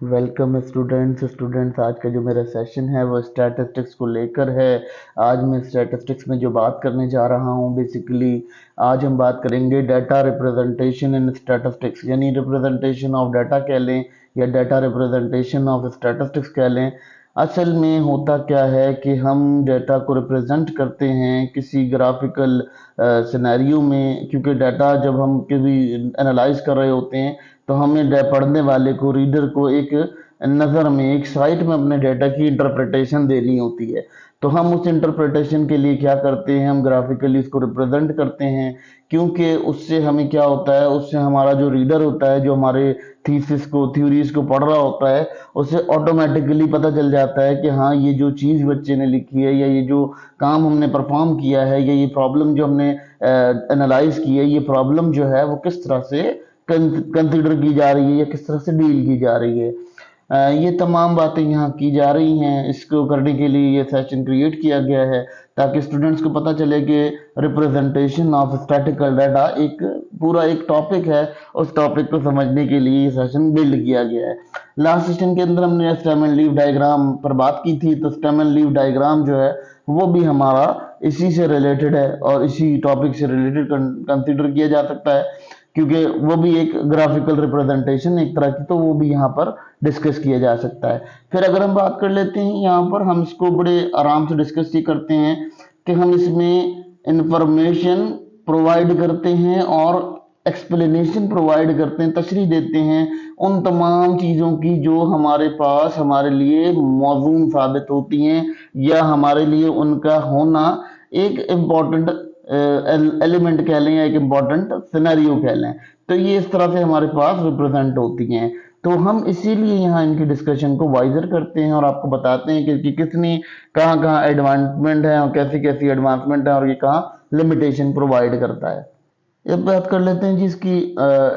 Welcome students आज का जो मेरा सेशन है वो स्टैटिस्टिक्स को लेकर है। आज मैं स्टैटिस्टिक्स में जो बात करने जा रहा हूँ बेसिकली आज हम बात करेंगे डाटा रिप्रेजेंटेशन इन स्टैटिस्टिक्स, यानी रिप्रेजेंटेशन ऑफ डाटा कह लें या डाटा रिप्रेजेंटेशन ऑफ स्टैटिस्टिक्स कह लें। असल में होता क्या है कि हम डाटा को रिप्रेजेंट करते हैं किसी ग्राफिकल सिनेरियो में, क्योंकि डाटा जब हम कभी एनालाइज कर रहे होते हैं तो हमें पढ़ने वाले को, रीडर को एक नज़र में, एक साइट में अपने डाटा की इंटरप्रिटेशन देनी होती है। तो हम उस इंटरप्रिटेशन के लिए क्या करते हैं, हम ग्राफिकली इसको रिप्रेजेंट करते हैं, क्योंकि उससे हमें क्या होता है, उससे हमारा जो रीडर होता है, जो हमारे थीसिस को, थ्योरीज को पढ़ रहा होता है, उसे ऑटोमेटिकली पता चल जाता है कि हाँ, ये जो चीज़ बच्चे ने लिखी है या ये जो काम हमने परफॉर्म किया है या ये प्रॉब्लम जो हमने एनालाइज की है, ये प्रॉब्लम जो है वो किस तरह से कंसिडर की जा रही है या किस तरह से डील की जा रही है। ये तमाम बातें यहाँ की जा रही हैं। इसको करने के लिए ये सेशन क्रिएट किया गया है ताकि स्टूडेंट्स को पता चले कि रिप्रेजेंटेशन ऑफ स्टैटिकल डाटा एक पूरा एक टॉपिक है। उस टॉपिक को समझने के लिए ये सेशन बिल्ड किया गया है। लास्ट सेशन के अंदर हमने स्टेम एंड लीफ डायग्राम पर बात की थी, तो स्टेम एंड लीफ डायग्राम जो है वो भी हमारा इसी से रिलेटेड है और इसी टॉपिक से रिलेटेड कंसिडर किया जा सकता है, क्योंकि वो भी एक ग्राफिकल रिप्रेजेंटेशन एक तरह की, तो वो भी यहाँ पर डिस्कस किया जा सकता है। फिर अगर हम बात कर लेते हैं यहाँ पर, हम इसको बड़े आराम से डिस्कस ये करते हैं कि हम इसमें इंफॉर्मेशन प्रोवाइड करते हैं और एक्सप्लेनेशन प्रोवाइड करते हैं, तशरीह देते हैं उन तमाम चीज़ों की जो हमारे पास हमारे लिए मौजूद साबित होती हैं या हमारे लिए उनका होना एक इम्पॉर्टेंट एलिमेंट कह लें या एक इम्पॉर्टेंट सिनेरियो कह लें। तो ये इस तरह से हमारे पास रिप्रेजेंट होती हैं। तो हम इसीलिए यहाँ इनकी डिस्कशन को वाइजर करते हैं और आपको बताते हैं कि कितनी कहाँ कहाँ एडवांसमेंट है और कैसी कैसी एडवांसमेंट है और ये कहाँ लिमिटेशन प्रोवाइड करता है। अब बात कर लेते हैं जी इसकी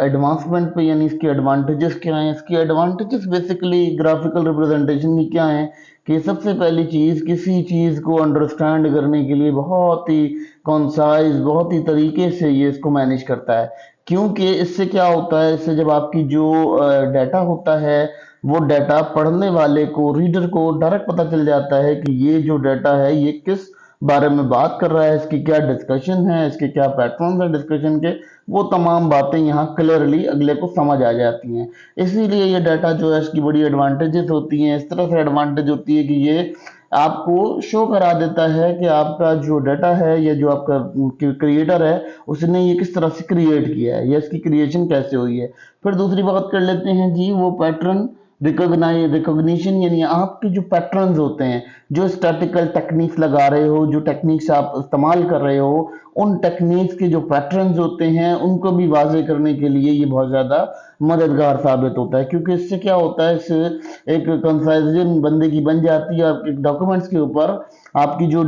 एडवांसमेंट पे, यानी इसके एडवांटेजेस क्या हैं। इसकी एडवांटेजेस बेसिकली ग्राफिकल रिप्रेजेंटेशन की क्या हैं कि सबसे पहली चीज़, किसी चीज़ को अंडरस्टैंड करने के लिए बहुत ही कॉन्साइज, बहुत ही तरीके से ये इसको मैनेज करता है। क्योंकि इससे क्या होता है, इससे जब आपकी जो डाटा होता है वो डाटा पढ़ने वाले को, रीडर को डायरेक्ट पता चल जाता है कि ये जो डाटा है ये किस बारे में बात कर रहा है, इसकी क्या डिस्कशन है, इसके क्या पैटर्न है डिस्कशन के, वो तमाम बातें यहाँ क्लियरली अगले को समझ आ जाती हैं। इसीलिए ये डाटा जो है इसकी बड़ी एडवांटेजेस होती हैं। इस तरह से एडवांटेज होती है कि ये आपको शो करा देता है कि आपका जो डाटा है या जो आपका क्रिएटर है उसने ये किस तरह से क्रिएट किया है या इसकी क्रिएशन कैसे हुई है। फिर दूसरी बात कर लेते हैं जी, वो पैटर्न रिकॉग्निशन, यानी आपके जो पैटर्न्स होते हैं, जो स्टैटिकल टेक्निक्स लगा रहे हो, जो टेक्निक्स आप इस्तेमाल कर रहे हो, उन टेक्निक्स के जो पैटर्न्स होते हैं उनको भी वाज़ेह करने के लिए ये बहुत ज़्यादा मददगार साबित होता है। क्योंकि इससे क्या होता है, इससे एक कंसाइजन बंदे की बन जाती है आपके डॉक्यूमेंट्स के ऊपर। आपकी जो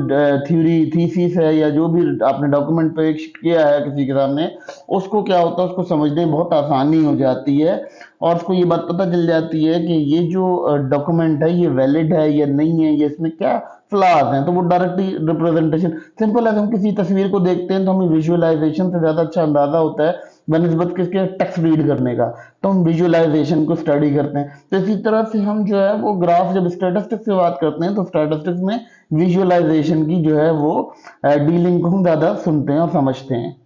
थ्योरी थीसिस है या जो भी आपने डॉक्यूमेंट पेश किया है किसी के सामने, उसको क्या होता है, उसको समझने में बहुत आसानी हो जाती है और उसको ये बात पता चल जाती है कि ये जो डॉक्यूमेंट है ये वैलिड है या नहीं है, ये इसमें क्या फ्लॉज हैं। तो वो डायरेक्टली रिप्रेजेंटेशन, सिंपल है, हम किसी तस्वीर को देखते हैं तो हमें विजुअलाइजेशन से ज़्यादा अच्छा अंदाजा होता है बनस्बत किसके, टेक्स्ट रीड करने का, तो हम विजुअलाइजेशन को स्टडी करते हैं। तो इसी तरह से हम जो है वो ग्राफ, जब स्टैटिस्टिक्स से बात करते हैं तो स्टैटिस्टिक्स में विजुअलाइजेशन की जो है वो डीलिंग को हम ज़्यादा सुनते हैं और समझते हैं।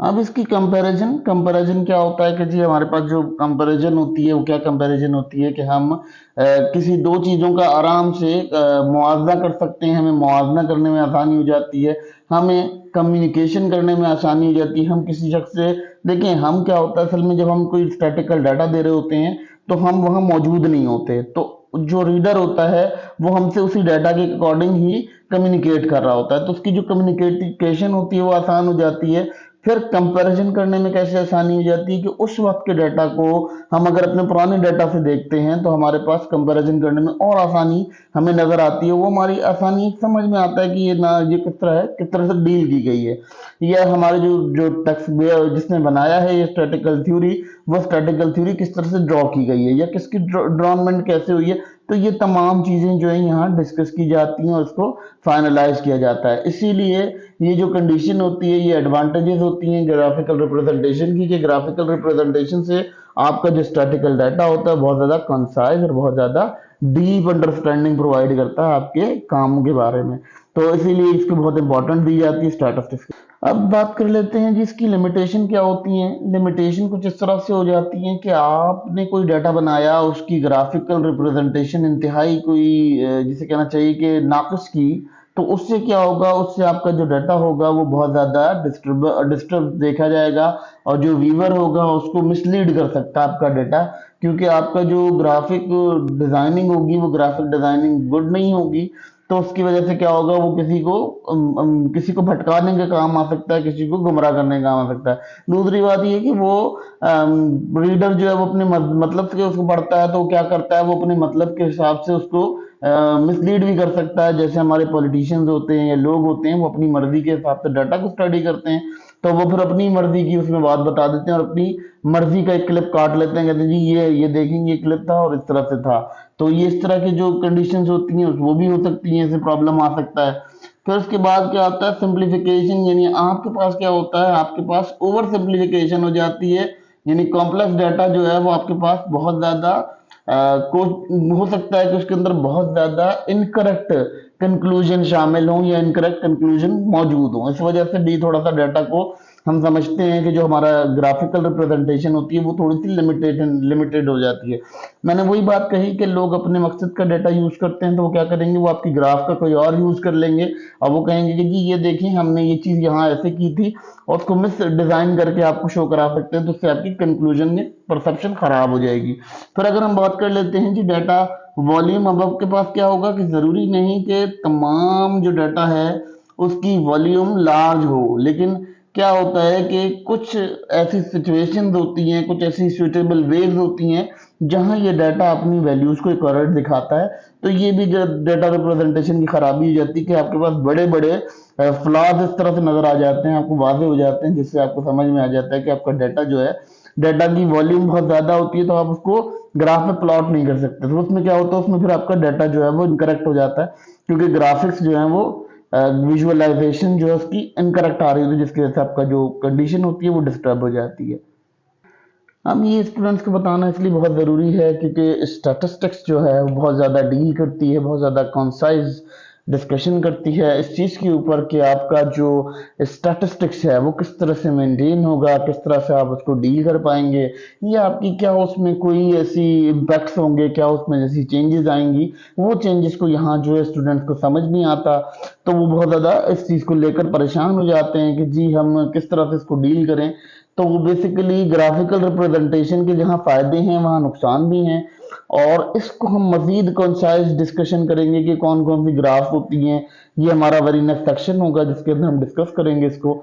अब इसकी कंपैरिजन कंपैरिजन क्या होता है कि जी हमारे पास जो कंपैरिजन होती है वो क्या कंपैरिजन होती है कि हम किसी दो चीज़ों का आराम से मुआवजा कर सकते हैं, हमें मुआवजा करने में आसानी हो जाती है, हमें कम्युनिकेशन करने में आसानी हो जाती है। हम किसी शख्स से, देखें हम क्या होता है असल में, जब हम कोई स्टैटिकल डाटा दे रहे होते हैं तो हम वहाँ मौजूद नहीं होते, तो जो रीडर होता है वो हमसे उसी डाटा के अकॉर्डिंग ही कम्युनिकेट कर रहा होता है, तो उसकी जो कम्युनिकेशन होती है वो आसान हो जाती है। फिर कंपैरिजन करने में कैसे आसानी हो जाती है कि उस वक्त के डाटा को हम अगर अपने पुराने डाटा से देखते हैं तो हमारे पास कंपैरिजन करने में और आसानी हमें नजर आती है। वो हमारी आसानी समझ में आता है कि ये ना, ये किस तरह है, किस तरह से डील की गई है, या हमारे जो जो टेक्स्ट जिसने बनाया है ये स्टैटिकल थ्योरी, वो स्टैटिकल थ्योरी किस तरह से ड्रॉ की गई है या किसकी ड्रॉनमेंट कैसे हुई है। तो ये तमाम चीज़ें जो है यहाँ डिस्कस की जाती हैं और उसको फाइनलाइज किया जाता है। इसीलिए ये जो कंडीशन होती है, ये एडवांटेजेस होती हैं ग्राफिकल रिप्रेजेंटेशन की, कि ग्राफिकल रिप्रेजेंटेशन से आपका जो स्टैटिकल डाटा होता है बहुत ज़्यादा कंसाइज और बहुत ज़्यादा डीप अंडरस्टैंडिंग प्रोवाइड करता है आपके काम के बारे में। तो इसीलिए इसको बहुत इंपॉर्टेंट दी जाती है स्टैटिस्टिक्स। अब बात कर लेते हैं जी इसकी लिमिटेशन क्या होती हैं। लिमिटेशन कुछ इस तरह से हो जाती हैं कि आपने कोई डाटा बनाया, उसकी ग्राफिकल रिप्रेजेंटेशन इंतहाई कोई जिसे कहना चाहिए कि नाक़िस की, तो उससे क्या होगा, उससे आपका जो डाटा होगा वो बहुत ज़्यादा डिस्टर्ब देखा जाएगा और जो व्यूअर होगा उसको मिसलीड कर सकता है आपका डाटा, क्योंकि आपका जो ग्राफिक डिज़ाइनिंग होगी वो ग्राफिक डिज़ाइनिंग गुड नहीं होगी। तो उसकी वजह से क्या होगा, वो किसी को भटकाने का काम आ सकता है, किसी को गुमराह करने का काम आ सकता है। दूसरी बात ये है कि वो रीडर जो है वो अपने मतलब से उसको पढ़ता है, तो क्या करता है वो अपने मतलब के हिसाब से उसको मिसलीड भी कर सकता है। जैसे हमारे पॉलिटिशियंस होते हैं या लोग होते हैं, वो अपनी मर्जी के हिसाब से डाटा को स्टडी करते हैं, तो वो फिर अपनी मर्जी की उसमें बात बता देते हैं और अपनी मर्जी का एक क्लिप काट लेते हैं, कहते हैं जी ये देखेंगे ये क्लिप था और इस तरह से था। तो ये इस तरह की जो कंडीशंस होती हैं वो भी हो सकती हैं, इससे प्रॉब्लम आ सकता है। फिर उसके बाद क्या होता है सिंप्लीफिकेशन, यानी आपके पास क्या होता है, आपके पास ओवर सिंप्लीफिकेशन हो जाती है, यानी कॉम्प्लेक्स डाटा जो है वो आपके पास बहुत ज्यादा को हो सकता है कि उसके अंदर बहुत ज्यादा इनकरेक्ट कंक्लूजन शामिल हों या इनकरेक्ट कंक्लूजन मौजूद हों। इस वजह से भी थोड़ा सा डाटा को हम समझते हैं कि जो हमारा ग्राफिकल रिप्रेजेंटेशन होती है वो थोड़ी सी लिमिटेड हो जाती है। मैंने वही बात कही कि लोग अपने मकसद का डाटा यूज करते हैं, तो वो क्या करेंगे, वो आपकी ग्राफ का कोई और यूज कर लेंगे और वो कहेंगे कि जी ये देखिए हमने ये चीज यहाँ ऐसे की थी, और उसको मिस डिजाइन करके आपको शो करा सकते हैं, तो उससे आपकी कंक्लूजन में परसेप्शन खराब हो जाएगी। फिर अगर हम बात कर लेते हैं जी डाटा वॉल्यूम, अब आपके पास क्या होगा कि जरूरी नहीं कि तमाम जो डाटा है उसकी वॉल्यूम लार्ज हो, लेकिन क्या होता है कि कुछ ऐसी सिचुएशंस होती हैं, कुछ ऐसी सुइटेबल वेज होती हैं जहां ये डाटा अपनी वैल्यूज को करेक्ट दिखाता है। तो ये भी डाटा रिप्रेजेंटेशन की खराबी हो जाती है कि आपके पास बड़े बड़े फ्लॉज इस तरह से नजर आ जाते हैं, आपको वाजे हो जाते हैं, जिससे आपको समझ में आ जाता है कि आपका डाटा जो है, डाटा की वॉल्यूम बहुत ज्यादा होती है, तो आप उसको ग्राफ में प्लॉट नहीं कर सकते। तो उसमें क्या होता है, उसमें फिर आपका डाटा जो है वो इनकरेक्ट हो जाता है, क्योंकि ग्राफिक्स जो है वो विजुअलाइजेशन जो है उसकी इनकरेक्ट आ रही होती है, जिसकी वजह से आपका जो कंडीशन होती है वो डिस्टर्ब हो जाती है। हम ये स्टूडेंट्स को बताना इसलिए बहुत ज़रूरी है क्योंकि स्टैटिस्टिक्स जो है वो बहुत ज़्यादा डील करती है, बहुत ज़्यादा कॉन्साइज डिस्कशन करती है इस चीज़ के ऊपर कि आपका जो स्टैटिस्टिक्स है वो किस तरह से मेंटेन होगा, किस तरह से आप उसको डील कर पाएंगे, या आपकी क्या उसमें कोई ऐसी इम्पैक्ट्स होंगे, क्या उसमें जैसी चेंजेस आएंगी, वो चेंजेस को यहाँ जो है स्टूडेंट्स को समझ नहीं आता। तो वो बहुत ज़्यादा इस चीज़ को लेकर परेशान हो जाते हैं कि जी हम किस तरह से इसको डील करें। तो वो बेसिकली ग्राफिकल रिप्रेजेंटेशन के जहाँ फायदे हैं वहाँ नुकसान भी हैं, और इसको हम मजीद कंसाइज डिस्कशन करेंगे कि कौन कौन सी ग्राफ होती हैं। ये हमारा वेरी नेक्स्ट सेक्शन होगा जिसके अंदर हम डिस्कस करेंगे इसको।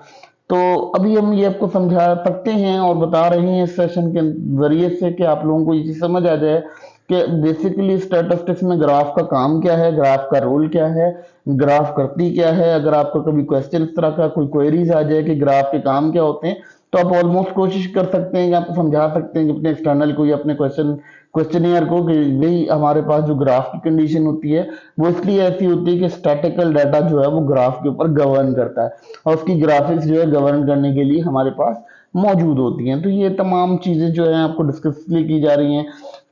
तो अभी हम ये आपको समझा सकते हैं और बता रहे हैं इस सेशन के जरिए से कि आप लोगों को ये चीज समझ आ जाए कि बेसिकली स्टैटिस्टिक्स में ग्राफ का काम क्या है, ग्राफ का रोल क्या है, ग्राफ करती क्या है। अगर आपको कभी क्वेश्चन इस तरह का कोई क्वेरीज आ जाए कि ग्राफ के काम क्या होते हैं, तो आप ऑलमोस्ट कोशिश कर सकते हैं कि आप समझा सकते हैं कि अपने एक्सटर्नल को या अपने क्वेश्चनियर को कि भाई हमारे पास जो ग्राफ की कंडीशन होती है वो इसलिए ऐसी होती है कि स्टैटिकल डाटा जो है वो ग्राफ के ऊपर गवर्न करता है, और उसकी ग्राफिक्स जो है गवर्न करने के लिए हमारे पास मौजूद होती हैं। तो ये तमाम चीजें जो है आपको डिस्कस की जा रही हैं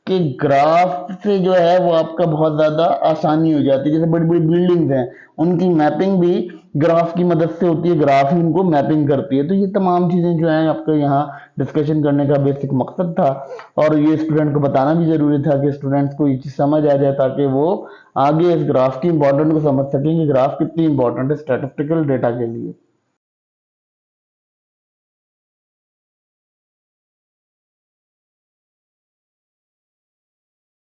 कि ग्राफ से जो है वो आपका बहुत ज्यादा आसानी हो जाती है। जैसे बड़ी बड़ी बिल्डिंग्स हैं, उनकी मैपिंग भी ग्राफ की मदद से होती है, ग्राफ ही उनको मैपिंग करती है। तो ये तमाम चीजें जो है आपके यहाँ डिस्कशन करने का बेसिक मकसद था, और ये स्टूडेंट को बताना भी जरूरी था कि स्टूडेंट्स को ये चीज समझ आ जाए ताकि वो आगे इस ग्राफ की इंपॉर्टेंट को समझ सकें कि ग्राफ कितनी इंपॉर्टेंट है स्टैटिस्टिकल डेटा के लिए।